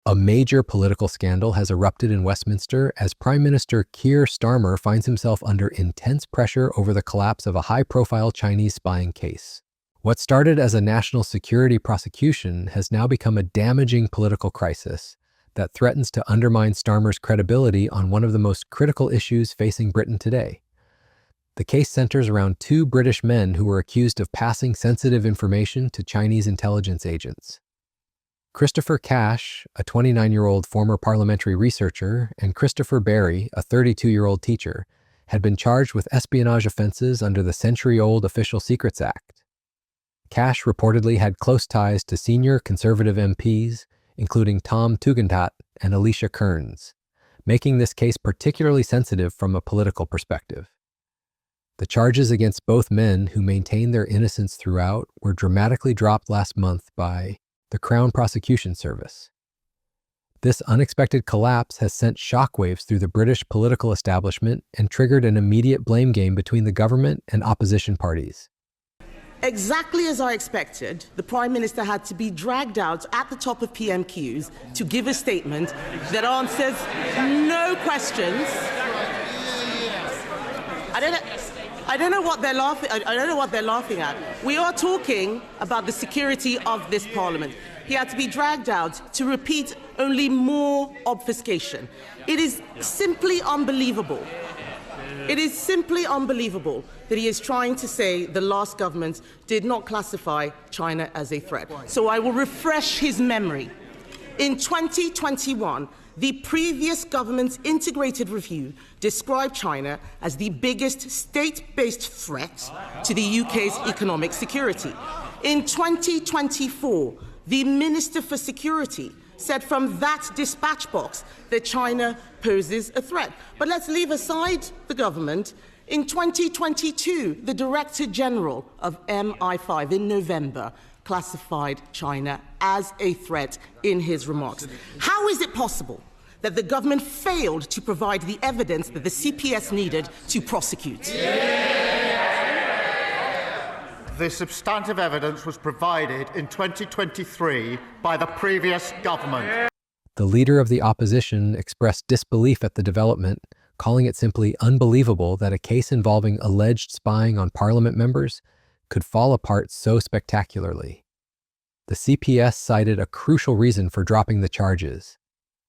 A major political scandal has erupted in Westminster as Prime Minister Keir Starmer finds himself under intense pressure over the collapse of a high-profile Chinese spying case. What started as a national security prosecution has now become a damaging political crisis that threatens to undermine Starmer's credibility on one of the most critical issues facing Britain today. The case centers around two British men who were accused of passing sensitive information to Chinese intelligence agents. Christopher Cash, a 29-year-old former parliamentary researcher, and Christopher Barry, a 32-year-old teacher, had been charged with espionage offenses under the century-old Official Secrets Act. Cash reportedly had close ties to senior Conservative MPs, including Tom Tugendhat and Alicia Kearns, making this case particularly sensitive from a political perspective. The charges against both men, who maintained their innocence throughout, were dramatically dropped last month by the Crown Prosecution Service. This unexpected collapse has sent shockwaves through the British political establishment and triggered an immediate blame game between the government and opposition parties. Exactly as I expected, the Prime Minister had to be dragged out at the top of PMQs to give a statement that answers no questions. I don't know what they're laughing at. We are talking about the security of this Parliament. He had to be dragged out to repeat only more obfuscation. It is simply unbelievable. It is simply unbelievable that he is trying to say the last government did not classify China as a threat. So I will refresh his memory. In 2021, the previous government's integrated review described China as the biggest state-based threat to the UK's economic security. In 2024, the Minister for Security said from that dispatch box that China poses a threat. But let's leave aside the government. In 2022, the Director General of MI5 in November classified China as a threat in his remarks. How is it possible that the government failed to provide the evidence that the CPS needed to prosecute? The substantive evidence was provided in 2023 by the previous government. The leader of the opposition expressed disbelief at the development, calling it simply unbelievable that a case involving alleged spying on Parliament members could fall apart so spectacularly. The CPS cited a crucial reason for dropping the charges.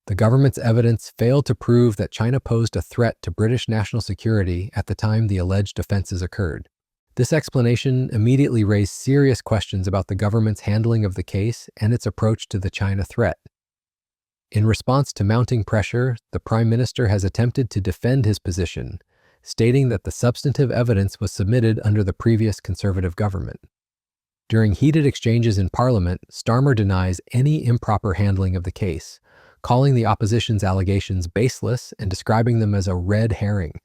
The government's evidence failed to prove that China posed a threat to British national security at the time the alleged offenses occurred. This explanation immediately raised serious questions about the government's handling of the case and its approach to the China threat. In response to mounting pressure, the Prime Minister has attempted to defend his position, stating that the substantive evidence was submitted under the previous Conservative government. During heated exchanges in Parliament, Starmer denies any improper handling of the case, calling the opposition's allegations baseless and describing them as a red herring.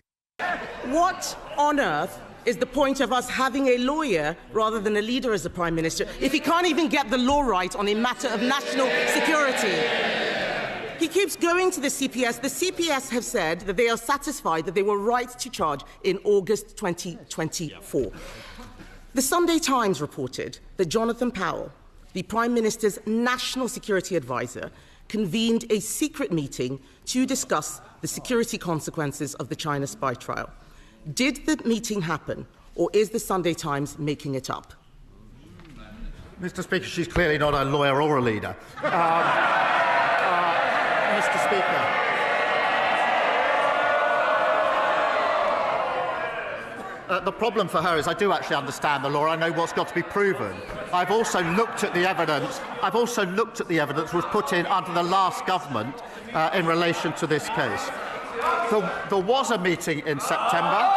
What on earth is the point of us having a lawyer rather than a leader as a Prime Minister if he can't even get the law right on a matter of national security? He keeps going to the CPS. The CPS have said that they are satisfied that they were right to charge in August 2024. The Sunday Times reported that Jonathan Powell, the Prime Minister's national security advisor, convened a secret meeting to discuss the security consequences of the China spy trial. Did the meeting happen, or is the Sunday Times making it up? Mr. Speaker, she's clearly not a lawyer or a leader. Mr. Speaker. The problem for her is I do actually understand the law. I know what's got to be proven. I've also looked at the evidence. That was put in under the last government in relation to this case. There was a meeting in September.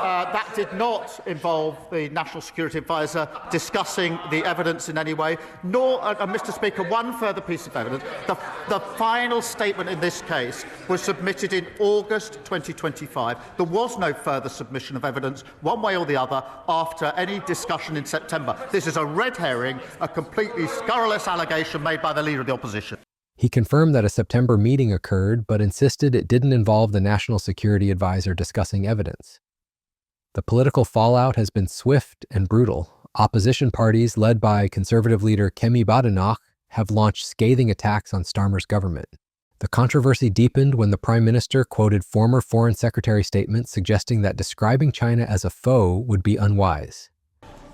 That did not involve the National Security Advisor discussing the evidence in any way, nor, Mr. Speaker, one further piece of evidence. The final statement in this case was submitted in August 2025. There was no further submission of evidence, one way or the other, after any discussion in September. This is a red herring, a completely scurrilous allegation made by the Leader of the Opposition. He confirmed that a September meeting occurred, but insisted it didn't involve the National Security Advisor discussing evidence. The political fallout has been swift and brutal. Opposition parties, led by Conservative leader Kemi Badenoch, have launched scathing attacks on Starmer's government. The controversy deepened when the Prime Minister quoted former Foreign Secretary statements suggesting that describing China as a foe would be unwise.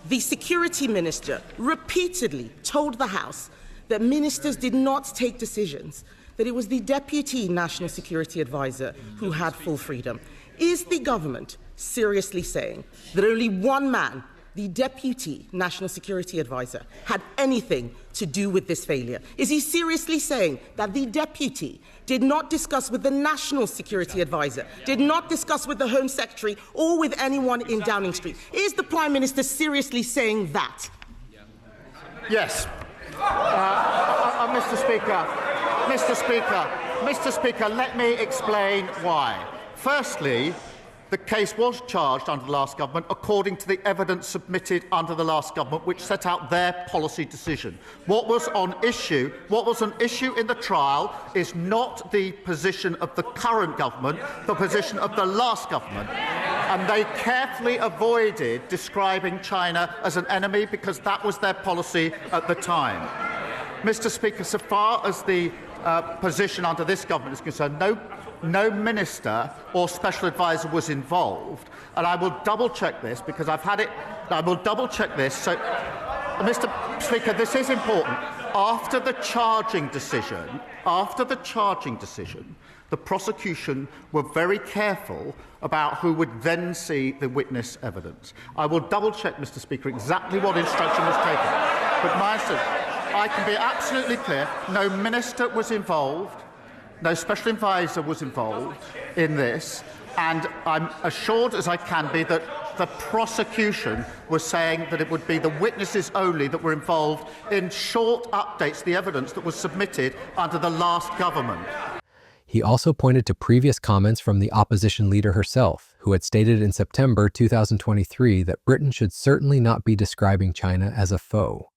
The Security Minister repeatedly told the House that ministers did not take decisions, that it was the Deputy National Security Advisor who had full freedom. Is the government seriously saying that only one man, the Deputy National Security Advisor, had anything to do with this failure? Is he seriously saying that the Deputy did not discuss with the National Security Advisor, did not discuss with the Home Secretary or with anyone in Downing Street? Is the Prime Minister seriously saying that? Yes. Mr. Speaker, let me explain why. Firstly, the case was charged under the last government according to the evidence submitted under the last government, which set out their policy decision. What was an issue in the trial is not the position of the current government, the position of the last government. And they carefully avoided describing China as an enemy because that was their policy at the time. Mr. Speaker, so far as the position under this government is concerned, no minister or special advisor was involved, and I will double-check this because I've had it. I will double-check this. So, Mr. Speaker, this is important. After the charging decision, the prosecution were very careful about who would then see the witness evidence. I will double-check, Mr. Speaker, exactly what instruction was taken. But I can be absolutely clear: no minister was involved. No special advisor was involved in this, and I'm assured as I can be that the prosecution was saying that it would be the witnesses only that were involved in short updates to the evidence that was submitted under the last government. He also pointed to previous comments from the opposition leader herself, who had stated in September 2023 that Britain should certainly not be describing China as a foe.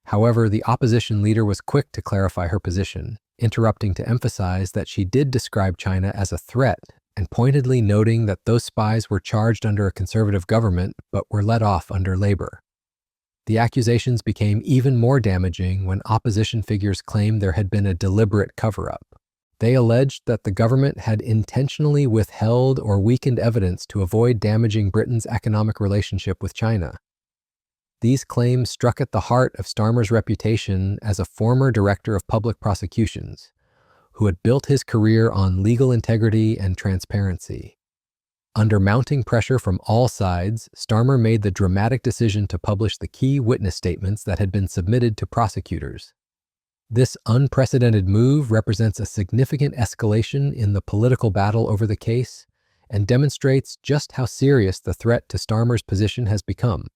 However, the opposition leader was quick to clarify her position, interrupting to emphasize that she did describe China as a threat and pointedly noting that those spies were charged under a conservative government but were let off under Labour. The accusations became even more damaging when opposition figures claimed there had been a deliberate cover-up. They alleged that the government had intentionally withheld or weakened evidence to avoid damaging Britain's economic relationship with China. These claims struck at the heart of Starmer's reputation as a former director of public prosecutions, who had built his career on legal integrity and transparency. Under mounting pressure from all sides, Starmer made the dramatic decision to publish the key witness statements that had been submitted to prosecutors. This unprecedented move represents a significant escalation in the political battle over the case and demonstrates just how serious the threat to Starmer's position has become.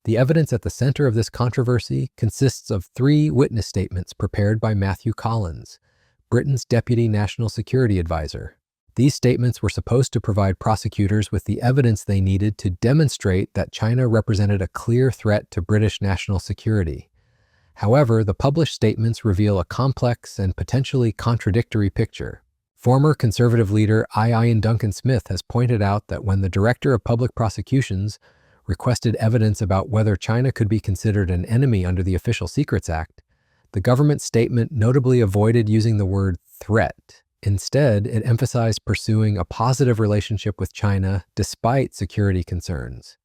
The evidence at the center of this controversy consists of 3 witness statements prepared by Matthew Collins, Britain's Deputy National Security Advisor. These statements were supposed to provide prosecutors with the evidence they needed to demonstrate that China represented a clear threat to British national security. However, the published statements reveal a complex and potentially contradictory picture. Former Conservative leader Ian Duncan Smith has pointed out that when the Director of Public Prosecutions requested evidence about whether China could be considered an enemy under the Official Secrets Act, the government statement notably avoided using the word threat. Instead, it emphasized pursuing a positive relationship with China despite security concerns.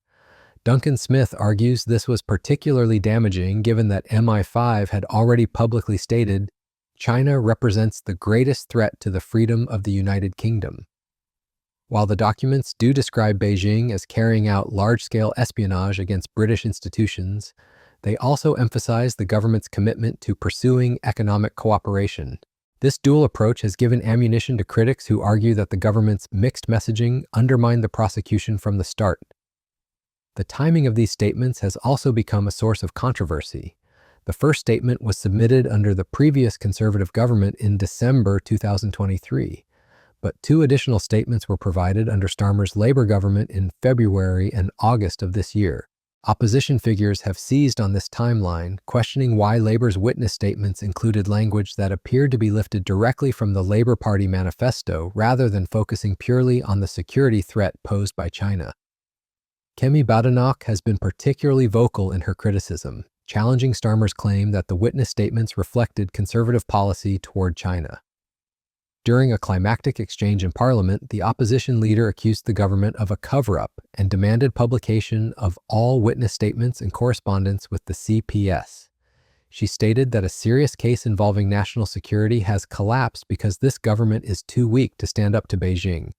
Duncan Smith argues this was particularly damaging given that MI5 had already publicly stated China represents the greatest threat to the freedom of the United Kingdom. While the documents do describe Beijing as carrying out large-scale espionage against British institutions, they also emphasize the government's commitment to pursuing economic cooperation. This dual approach has given ammunition to critics who argue that the government's mixed messaging undermined the prosecution from the start. The timing of these statements has also become a source of controversy. The first statement was submitted under the previous Conservative government in December 2023. But 2 additional statements were provided under Starmer's Labour government in February and August of this year. Opposition figures have seized on this timeline, questioning why Labour's witness statements included language that appeared to be lifted directly from the Labour Party manifesto rather than focusing purely on the security threat posed by China. Kemi Badenoch has been particularly vocal in her criticism, challenging Starmer's claim that the witness statements reflected conservative policy toward China. During a climactic exchange in Parliament, the opposition leader accused the government of a cover-up and demanded publication of all witness statements and correspondence with the CPS. She stated that a serious case involving national security has collapsed because this government is too weak to stand up to Beijing.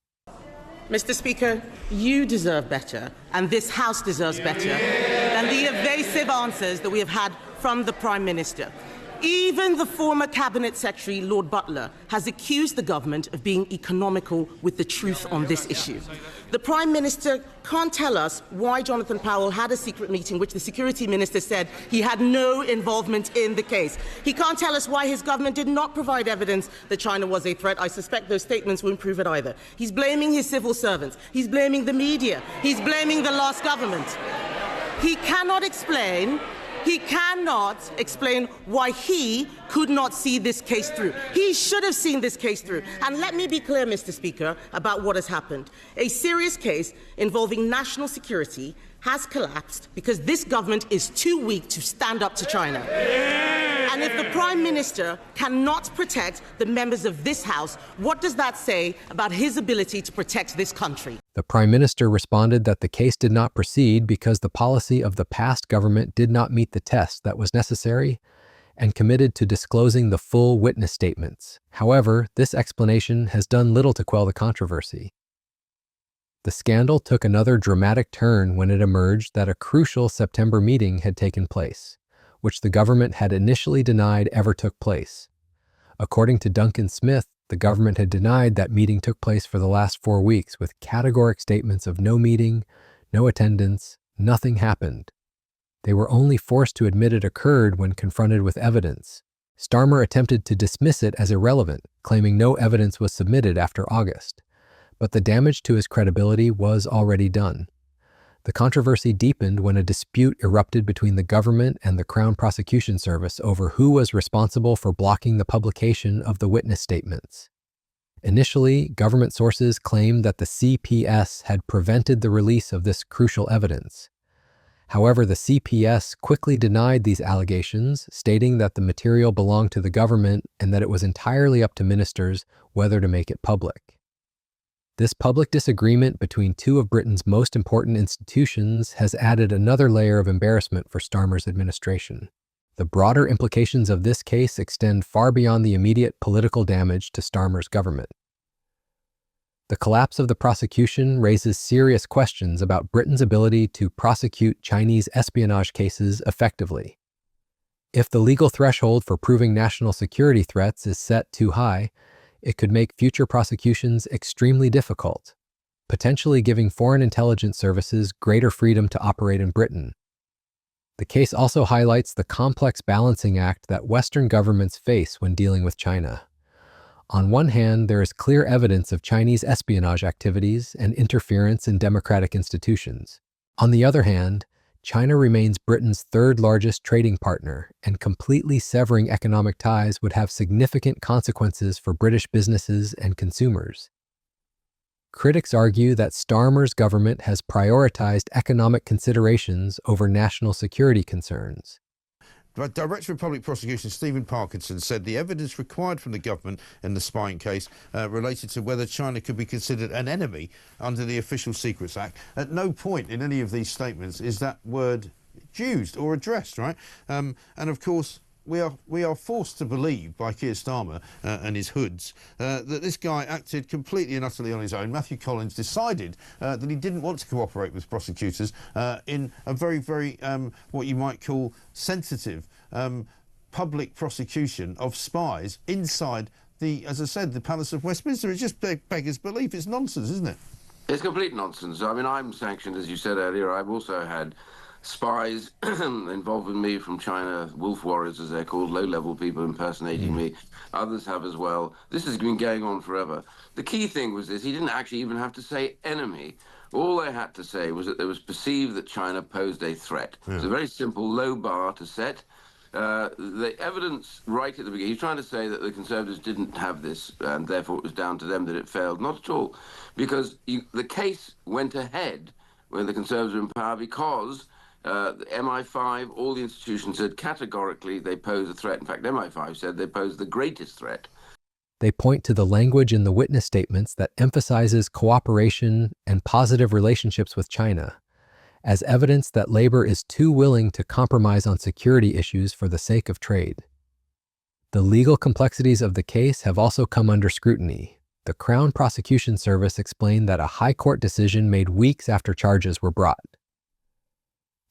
Mr. Speaker, you deserve better, and this House deserves better than the evasive answers that we have had from the Prime Minister. Even the former Cabinet Secretary, Lord Butler, has accused the government of being economical with the truth on this issue. The Prime Minister can't tell us why Jonathan Powell had a secret meeting which the Security Minister said he had no involvement in the case. He can't tell us why his government did not provide evidence that China was a threat. I suspect those statements won't prove it either. He's blaming his civil servants. He's blaming the media. He's blaming the last government. He cannot explain why he could not see this case through. He should have seen this case through. And let me be clear, Mr. Speaker, about what has happened. A serious case involving national security has collapsed because this government is too weak to stand up to China. And if the Prime Minister cannot protect the members of this House, what does that say about his ability to protect this country? The Prime Minister responded that the case did not proceed because the policy of the past government did not meet the test that was necessary and committed to disclosing the full witness statements. However, this explanation has done little to quell the controversy. The scandal took another dramatic turn when it emerged that a crucial September meeting had taken place, which the government had initially denied ever took place. According to Duncan Smith, the government had denied that meeting took place for the last 4 weeks with categoric statements of no meeting, no attendance, nothing happened. They were only forced to admit it occurred when confronted with evidence. Starmer attempted to dismiss it as irrelevant, claiming no evidence was submitted after August. But the damage to his credibility was already done. The controversy deepened when a dispute erupted between the government and the Crown Prosecution Service over who was responsible for blocking the publication of the witness statements. Initially, government sources claimed that the CPS had prevented the release of this crucial evidence. However, the CPS quickly denied these allegations, stating that the material belonged to the government and that it was entirely up to ministers whether to make it public. This public disagreement between two of Britain's most important institutions has added another layer of embarrassment for Starmer's administration. The broader implications of this case extend far beyond the immediate political damage to Starmer's government. The collapse of the prosecution raises serious questions about Britain's ability to prosecute Chinese espionage cases effectively. If the legal threshold for proving national security threats is set too high, it could make future prosecutions extremely difficult, potentially giving foreign intelligence services greater freedom to operate in Britain. The case also highlights the complex balancing act that Western governments face when dealing with China. On one hand, there is clear evidence of Chinese espionage activities and interference in democratic institutions. On the other hand, China remains Britain's third-largest trading partner, and completely severing economic ties would have significant consequences for British businesses and consumers. Critics argue that Starmer's government has prioritized economic considerations over national security concerns. But Director of Public Prosecution Stephen Parkinson said the evidence required from the government in the spying case related to whether China could be considered an enemy under the Official Secrets Act. At no point in any of these statements is that word used or addressed, right? And of course, we are forced to believe by Keir Starmer and his hoods that this guy acted completely and utterly on his own. Matthew Collins decided that he didn't want to cooperate with prosecutors in a very, very, what you might call sensitive public prosecution of spies inside the, as I said, the Palace of Westminster. It just beggars belief. It's nonsense, isn't it? It's complete nonsense. I mean, I'm sanctioned, as you said earlier. I've also had spies involved with me from China, wolf warriors as they're called, low-level people impersonating me. Others have as well. This has been going on forever. The key thing was this: he didn't actually even have to say enemy. All they had to say was that it was perceived that China posed a threat. It's a very simple, low bar to set. The evidence right at the beginning, he's trying to say that the Conservatives didn't have this and therefore it was down to them that it failed. Not at all, because the case went ahead when the Conservatives were in power because The MI5, all the institutions said categorically they pose a threat. In fact, MI5 said they pose the greatest threat. They point to the language in the witness statements that emphasizes cooperation and positive relationships with China as evidence that labor is too willing to compromise on security issues for the sake of trade. The legal complexities of the case have also come under scrutiny. The Crown Prosecution Service explained that a high court decision made weeks after charges were brought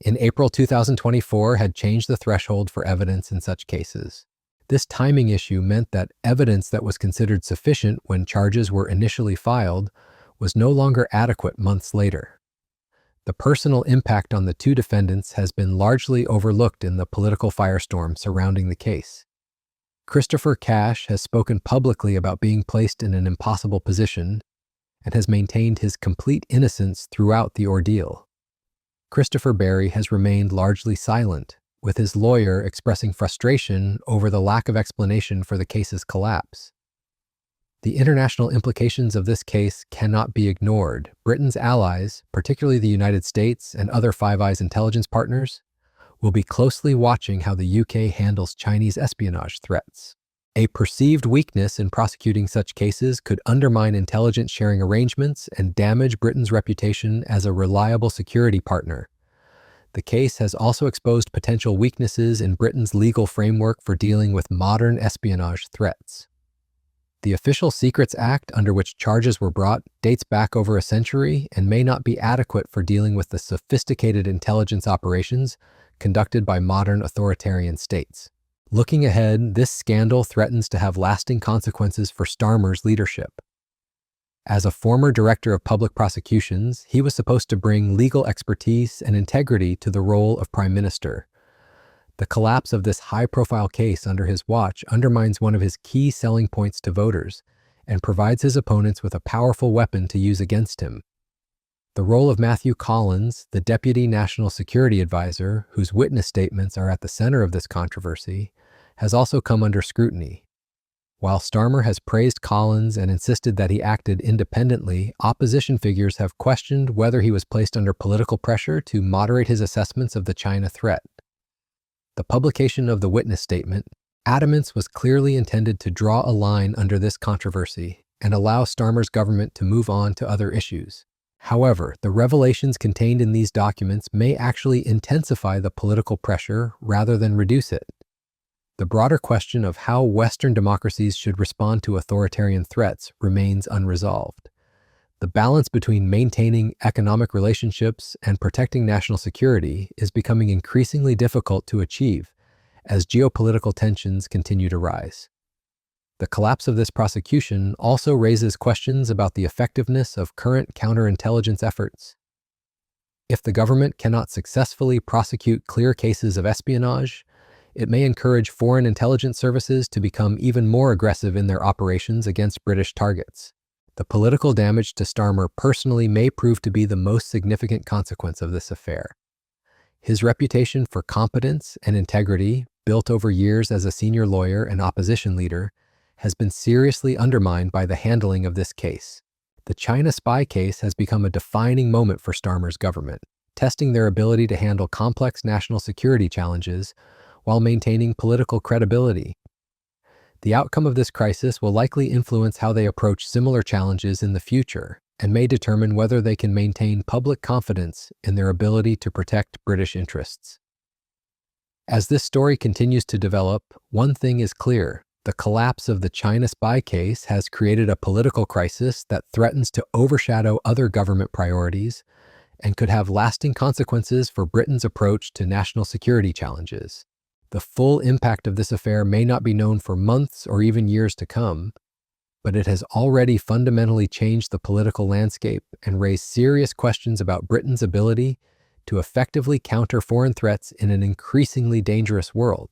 in April 2024 had changed the threshold for evidence in such cases. This timing issue meant that evidence that was considered sufficient when charges were initially filed was no longer adequate months later. The personal impact on the two defendants has been largely overlooked in the political firestorm surrounding the case. Christopher Cash has spoken publicly about being placed in an impossible position and has maintained his complete innocence throughout the ordeal. Christopher Barry has remained largely silent, with his lawyer expressing frustration over the lack of explanation for the case's collapse. The international implications of this case cannot be ignored. Britain's allies, particularly the United States and other Five Eyes intelligence partners, will be closely watching how the UK handles Chinese espionage threats. A perceived weakness in prosecuting such cases could undermine intelligence sharing arrangements and damage Britain's reputation as a reliable security partner. The case has also exposed potential weaknesses in Britain's legal framework for dealing with modern espionage threats. The Official Secrets Act, under which charges were brought, dates back over a century and may not be adequate for dealing with the sophisticated intelligence operations conducted by modern authoritarian states. Looking ahead, this scandal threatens to have lasting consequences for Starmer's leadership. As a former director of public prosecutions, he was supposed to bring legal expertise and integrity to the role of Prime Minister. The collapse of this high-profile case under his watch undermines one of his key selling points to voters and provides his opponents with a powerful weapon to use against him. The role of Matthew Collins, the Deputy National Security Advisor, whose witness statements are at the center of this controversy, has also come under scrutiny. While Starmer has praised Collins and insisted that he acted independently, opposition figures have questioned whether he was placed under political pressure to moderate his assessments of the China threat. The publication of the witness statement, Adamance, was clearly intended to draw a line under this controversy and allow Starmer's government to move on to other issues. However, the revelations contained in these documents may actually intensify the political pressure rather than reduce it. The broader question of how Western democracies should respond to authoritarian threats remains unresolved. The balance between maintaining economic relationships and protecting national security is becoming increasingly difficult to achieve as geopolitical tensions continue to rise. The collapse of this prosecution also raises questions about the effectiveness of current counterintelligence efforts. If the government cannot successfully prosecute clear cases of espionage, it may encourage foreign intelligence services to become even more aggressive in their operations against British targets. The political damage to Starmer personally may prove to be the most significant consequence of this affair. His reputation for competence and integrity, built over years as a senior lawyer and opposition leader, has been seriously undermined by the handling of this case. The China spy case has become a defining moment for Starmer's government, testing their ability to handle complex national security challenges while maintaining political credibility. The outcome of this crisis will likely influence how they approach similar challenges in the future and may determine whether they can maintain public confidence in their ability to protect British interests. As this story continues to develop, one thing is clear: the collapse of the China spy case has created a political crisis that threatens to overshadow other government priorities and could have lasting consequences for Britain's approach to national security challenges. The full impact of this affair may not be known for months or even years to come, but it has already fundamentally changed the political landscape and raised serious questions about Britain's ability to effectively counter foreign threats in an increasingly dangerous world.